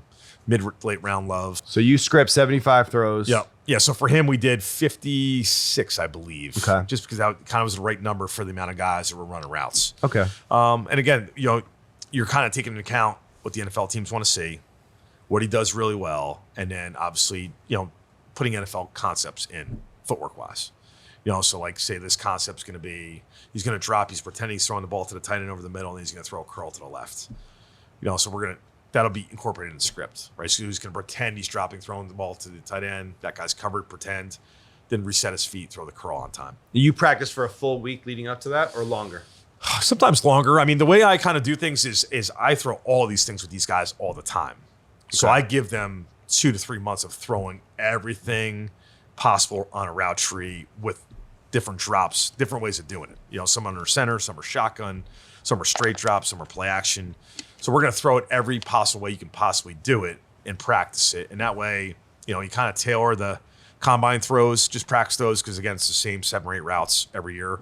late round love. So you script 75 throws. Yeah. Yeah, so for him, we did 56, I believe. Okay. Just because that kind of was the right number for the amount of guys that were running routes. Okay. And again, you're kind of taking into account what the NFL teams want to see, what he does really well, and then obviously, putting NFL concepts in footwork-wise. So like say this concept's going to be, he's going to drop, he's pretending he's throwing the ball to the tight end over the middle, and he's going to throw a curl to the left. So that'll be incorporated in the script, right? So he's going to pretend he's throwing the ball to the tight end. That guy's covered, pretend, then reset his feet, throw the curl on time. You practice for a full week leading up to that or longer? Sometimes longer. I mean, the way I kind of do things is I throw all these things with these guys all the time. Okay. So I give them 2 to 3 months of throwing everything possible on a route tree with different drops, different ways of doing it. Some under center, some are shotgun, some are straight drops, some are play action. So we're going to throw it every possible way you can possibly do it and practice it. And that way, you kind of tailor the combine throws, just practice those because, again, it's the same 7 or 8 routes every year.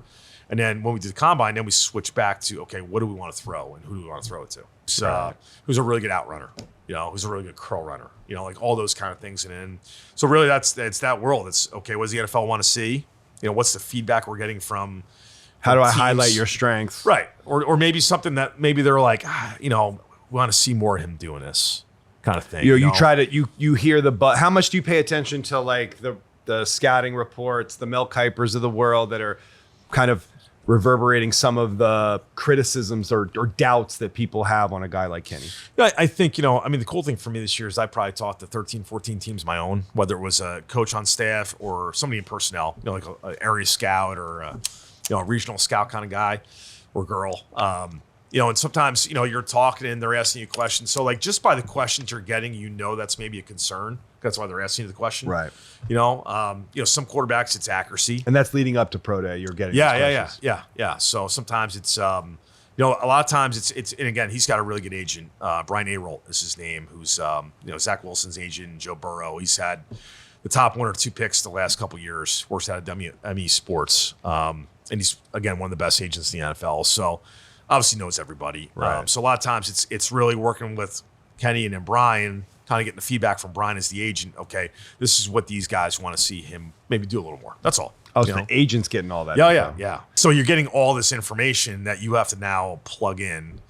And then when we do the combine, then we switch back to, okay, what do we want to throw and who do we want to throw it to? So who's a really good out runner? Who's a really good curl runner? Like all those kind of things. And then, so really it's that world. It's, okay, what does the NFL want to see? What's the feedback we're getting from how do I teams? highlight your strengths? Right. Or maybe something that maybe they're like, we want to see more of him doing this kind of thing. You try to, you hear how much do you pay attention to like the scouting reports, the Mel Kipers of the world that are kind of reverberating some of the criticisms or doubts that people have on a guy like Kenny? I think, the cool thing for me this year is I probably taught the 13, 14 teams my own, whether it was a coach on staff or somebody in personnel, like an area scout or a regional scout kind of guy or girl. And sometimes, you're talking and they're asking you questions. So like just by the questions you're getting, that's maybe a concern. That's why they're asking you the question. Right. Some quarterbacks, it's accuracy. And that's leading up to pro day. You're getting Yeah. So sometimes it's, a lot of times it's, and again, he's got a really good agent. Brian Arolt is his name, who's, Zach Wilson's agent, Joe Burrow. He's had the top 1 or 2 picks the last couple of years, works out of ME Sports. And he's, again, one of the best agents in the NFL. So obviously knows everybody. Right. So a lot of times it's really working with Kenny and then Brian, kind of getting the feedback from Brian as the agent. Okay, this is what these guys want to see him maybe do a little more. That's all. Oh, so the agent's getting all that. Yeah. So you're getting all this information that you have to now plug in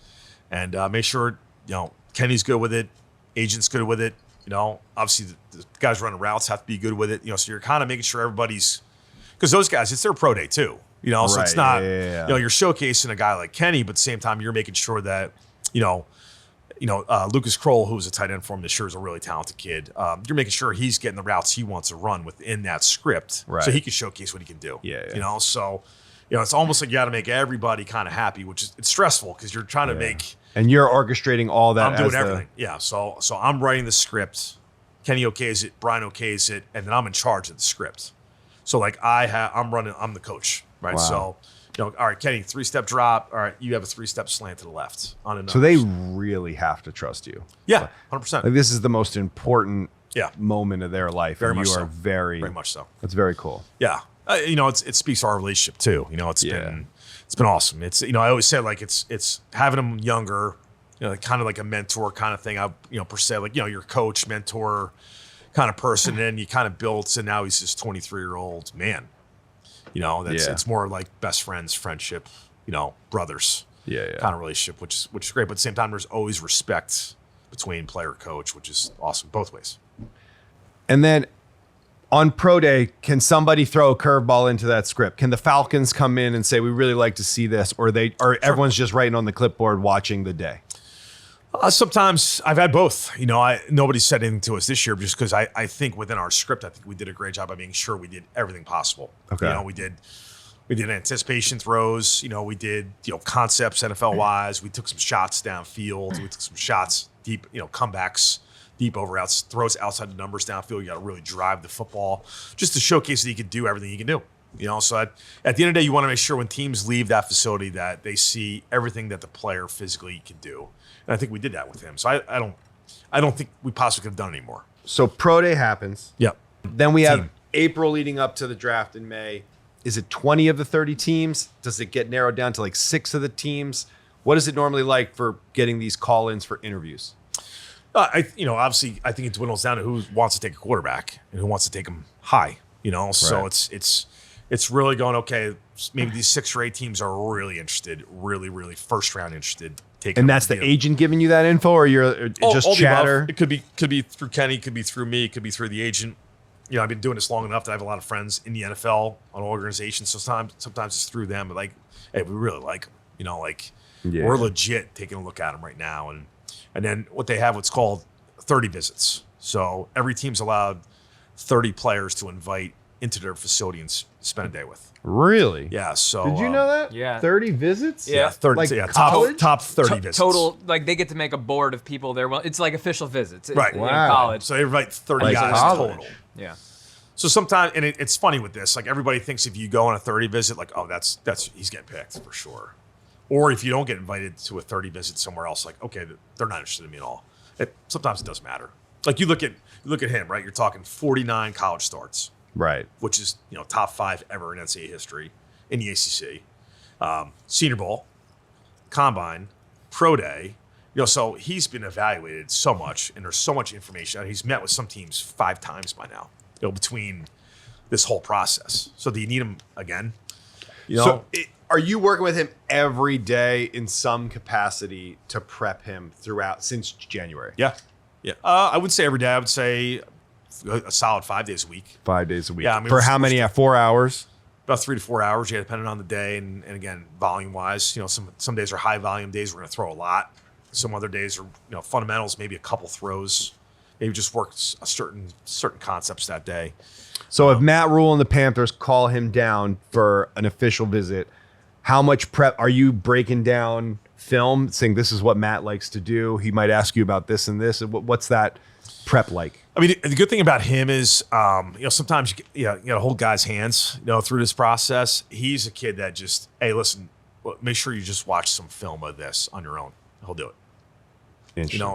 and make sure, Kenny's good with it. Agent's good with it. Obviously the guys running routes have to be good with it. So you're kind of making sure everybody's, because those guys, it's their pro day too. You know, so Right, it's not, yeah. you know, you're showcasing a guy like Kenny, but at the same time, you're making sure that, Lucas Kroll, who's a tight end for him this year, is a really talented kid. You're making sure he's getting the routes he wants to run within that script, Right. so he can showcase what he can do. Yeah. You know, so it's almost like you got to make everybody kind of happy, which is it's stressful because you're trying to make. And you're orchestrating all that. I'm doing as everything. Yeah. So I'm writing the script. Kenny okays it. Brian okays it, and then I'm in charge of the script. So like I'm the coach, right? Wow. So. All right, Kenny, 3-step drop. All right, you have a 3-step slant to the left on a So they really have to trust you. Yeah, 100%. Like this is the most important Yeah. moment of their life. Very and much you so. are very much so. That's very cool. Yeah. It speaks to our relationship too. It's been awesome. It's, I always say like it's having them younger, kind of like a mentor kind of thing. Per se, like, your coach, mentor kind of person. And then you kind of build, so now he's this 23-year-old man. It's more like best friends, friendship, brothers, kind of relationship, which is great. But at the same time, there's always respect between player and coach, which is awesome both ways. And then on pro day, can somebody throw a curveball into that script? Can the Falcons come in and say, we really like to see this? Or everyone's just writing on the clipboard watching the day? Sometimes I've had both. Nobody said anything to us this year just because I think within our script, I think we did a great job by making sure we did everything possible. Okay. We did anticipation throws. We did concepts NFL wise. We took some shots downfield. We took some shots deep. Comebacks, deep over outs, throws outside the numbers downfield. You got to really drive the football just to showcase that you can do everything you can do. So at the end of the day, you want to make sure when teams leave that facility that they see everything that the player physically can do. And I think we did that with him. So I don't think we possibly could have done any more. So pro day happens. Yep. Then we have April leading up to the draft in May. Is it 20 of the 30 teams? Does it get narrowed down to like 6 of the teams? What is it normally like for getting these call-ins for interviews? Obviously, I think it dwindles down to who wants to take a quarterback and who wants to take him high. So Right. it's really going, okay, maybe these 6 or 8 teams are really interested, really, really first round interested. And that's the agent giving you that info, or you're just all the chatter? above. It could be through Kenny, could be through me, could be through the agent. I've been doing this long enough that I have a lot of friends in the NFL on organizations. So sometimes it's through them, but like, hey, we really like them. We're legit taking a look at them right now. And then what they have, what's called 30 visits. So every team's allowed 30 players to invite into their facility and spend a day with. Really? Yeah. So Did you know that? Yeah. 30 visits? Yeah. 30, Like top 30 visits. Total, like they get to make a board of people there. Well, it's like official visits. Right. In Wow. college. So they invite 30 Like guys college. total. Yeah. So sometimes, and it's funny with this, like everybody thinks if you go on a 30 visit, like, oh, that's he's getting picked for sure. Or if you don't get invited to a 30 visit somewhere else, like, okay, they're not interested in me at all. Sometimes it doesn't matter. Like you look at him, right? You're talking 49 college starts, Right. which is top 5 ever in NCAA history in the ACC. Senior Bowl, Combine, Pro Day. So he's been evaluated so much, and there's so much information. He's met with some teams 5 times by now, between this whole process. So do you need him again? Are you working with him every day in some capacity to prep him throughout since January? Yeah. I would say every day. I would say a solid 5 days a week. 5 days a week. Yeah, I mean, for how many? 4 hours? About 3 to 4 hours, depending on the day. And again, volume wise, some days are high volume days. We're going to throw a lot. Some other days are fundamentals, maybe a couple throws, maybe just work a certain concepts that day. So if Matt Rule and the Panthers call him down for an official visit, how much prep are you breaking down film, saying this is what Matt likes to do? He might ask you about this and this. What's that prep like? I mean, the good thing about him is, sometimes you got to hold guys' hands, through this process. He's a kid that just, hey, listen, make sure you just watch some film of this on your own. He'll do it.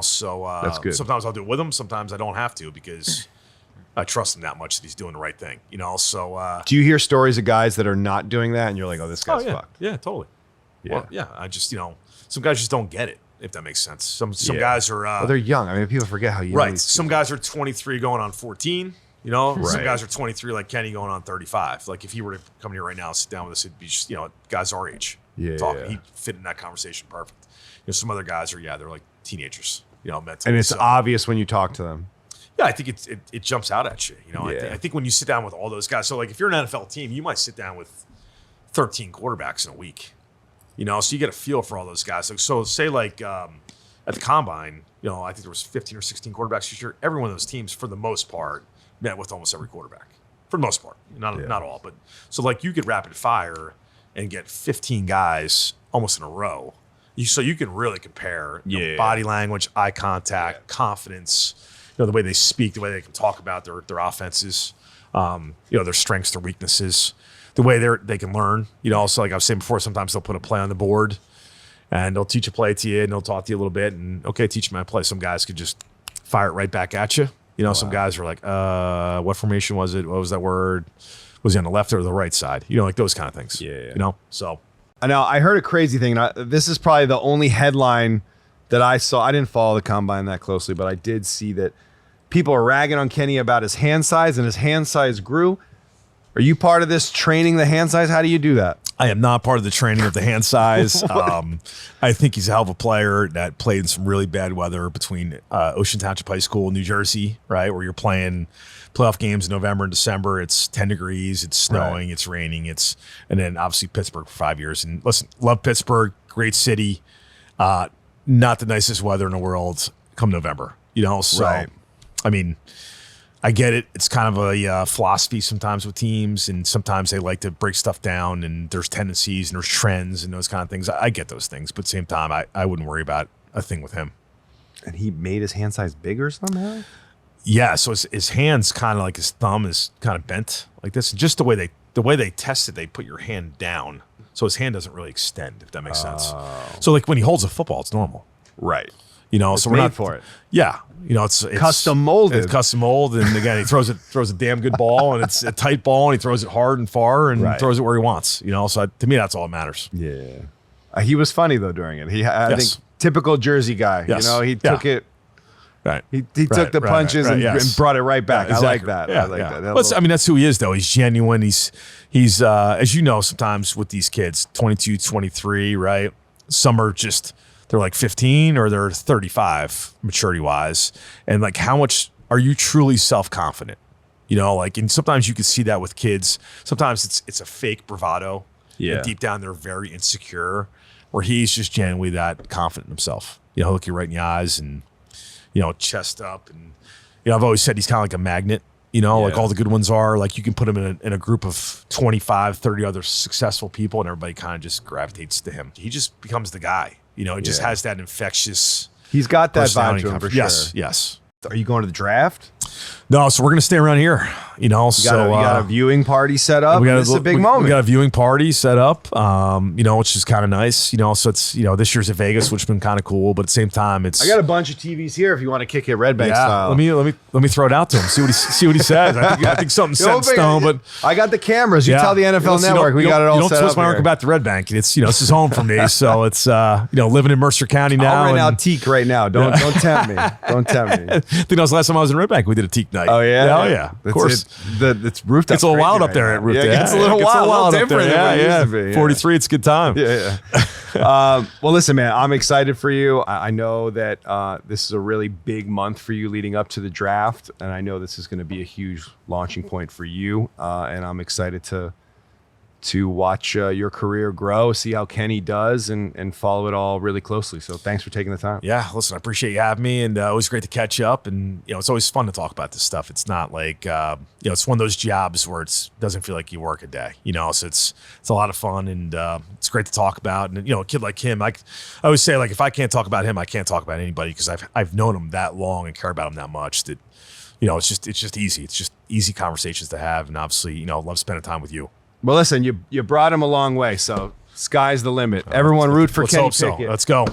So That's good. Sometimes I'll do it with him. Sometimes I don't have to because I trust him that much that he's doing the right thing. Do you hear stories of guys that are not doing that and you're like, oh, this guy's fucked? Yeah, totally. Yeah. Well, yeah. I just, some guys just don't get it, if that makes sense. Some guys are Well, they're young. I mean, people forget how young. right. these Some people guys are 23 going on 14. Some Right. guys are 23 like Kenny going on 35. Like if he were to come here right now and sit down with us, it'd be just, guys our age talking. Yeah. He'd fit in that conversation perfect. Some other guys are, they're like teenagers, mentally. And it's So- obvious when you talk to them. Yeah, I think it jumps out at you. Yeah. I think when you sit down with all those guys, so like if you're an NFL team, you might sit down with 13 quarterbacks in a week. So you get a feel for all those guys. So say at the combine, I think there was 15 or 16 quarterbacks this year. Every one of those teams, for the most part, met with almost every quarterback. For the most part, not all, but so you could rapid fire and get 15 guys almost in a row. So you can really compare body language, eye contact, confidence, the way they speak, the way they can talk about their offenses, their strengths, their weaknesses, the way they can learn. Also, like I was saying before, sometimes they'll put a play on the board and they'll teach a play to you and they'll talk to you a little bit and, okay, teach me my play. Some guys could just fire it right back at you. Some guys are like, what formation was it? What was that word? Was he on the left or the right side? Like those kind of things. Yeah. So. Now, I heard a crazy thing. This is probably the only headline that I saw. I didn't follow the combine that closely, but I did see that people are ragging on Kenny about his hand size, and his hand size grew. Are you part of this training the hand size? How do you do that? I am not part of the training of the hand size. I think he's a hell of a player that played in some really bad weather between Ocean Township High School, New Jersey, right, where you're playing playoff games in November and December. It's 10 degrees, it's snowing, it's raining, and then obviously Pittsburgh for 5 years. And listen, love Pittsburgh, great city, not the nicest weather in the world come November. So right. I mean, I get it. It's kind of a philosophy sometimes with teams, and sometimes they like to break stuff down, and there's tendencies and there's trends and those kind of things. I get those things, but at the same time, I wouldn't worry about a thing with him. And he made his hand size bigger somehow? Yeah, so his hands kind of like his thumb is kind of bent like this. Just the way they test it, they put your hand down, so his hand doesn't really extend, if that makes sense. So like when he holds a football, it's normal. Right. So we're not for it. Yeah. It's custom molded. It's custom molded. And again, he throws a damn good ball, and it's a tight ball, and he throws it hard and far and throws it where he wants. So to me, that's all that matters. Yeah. He was funny though during it. I think typical Jersey guy. Yes. He took it. Right. He took the punches and brought it right back. Exactly. I like that. Yeah, I like that. Well, that's who he is though. He's genuine. He's as you know, sometimes with these kids, 22, 23, right? Some are just they're like 15 or they're 35 maturity wise. And like, how much are you truly self-confident? And sometimes you can see that with kids. Sometimes it's a fake bravado. Yeah. And deep down, they're very insecure, where he's just genuinely that confident in himself. He'll look you right in the eyes and, chest up. And, I've always said he's kind of like a magnet, like all the good ones are. Like you can put him in a group of 25, 30 other successful people and everybody kind of just gravitates to him. He just becomes the guy. He just has that infectious. He's got that vibe to him for sure. Yes. Are you going to the draft? No, so we're going to stay around here, You got a viewing party set up. This is a big moment. We got a viewing party set up, which is kind of nice. So it's, this year's at Vegas, which has been kind of cool, but at the same time, it's. I got a bunch of TVs here if you want to kick it Red Bank style. Let me throw it out to him. See what he says. I think something's set in stone, but I got the cameras. You tell the NFL Network we got it all set up. Don't twist my arm about the Red Bank. It's this is home for me, so it's living in Mercer County now. I'll rent out teak right now. Don't tempt me. Don't tempt me. I think that was the last time I was in Red Bank. We did a teak night. Oh yeah. Oh yeah. Of course. It's rooftop. It's a little wild up there at rooftop. It's a little wild up there. Yeah. 43. It's a good time. Yeah. Well, listen, man. I'm excited for you. I know that this is a really big month for you leading up to the draft, and I know this is going to be a huge launching point for you. And I'm excited to watch your career grow, see how Kenny does, and follow it all really closely. So thanks for taking the time. Yeah, listen, I appreciate you having me, and it was great to catch up. And it's always fun to talk about this stuff. It's not like it's one of those jobs where it doesn't feel like you work a day. So it's a lot of fun, and it's great to talk about. And a kid like him, I always say, like, if I can't talk about him, I can't talk about anybody, because I've known him that long and care about him that much that it's just easy. It's just easy conversations to have, and obviously love spending time with you. Well, listen, you brought him a long way, so sky's the limit. Everyone root for Kenny Pickett. Let's go.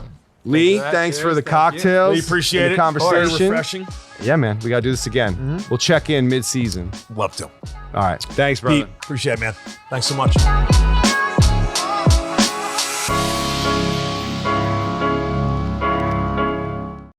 Lee, thanks for the cocktails. We appreciate it. The conversation. Very refreshing. Yeah, man, we got to do this again. Mm-hmm. We'll check in mid-season. Love to. All right. Thanks, brother. Pete, appreciate it, man. Thanks so much.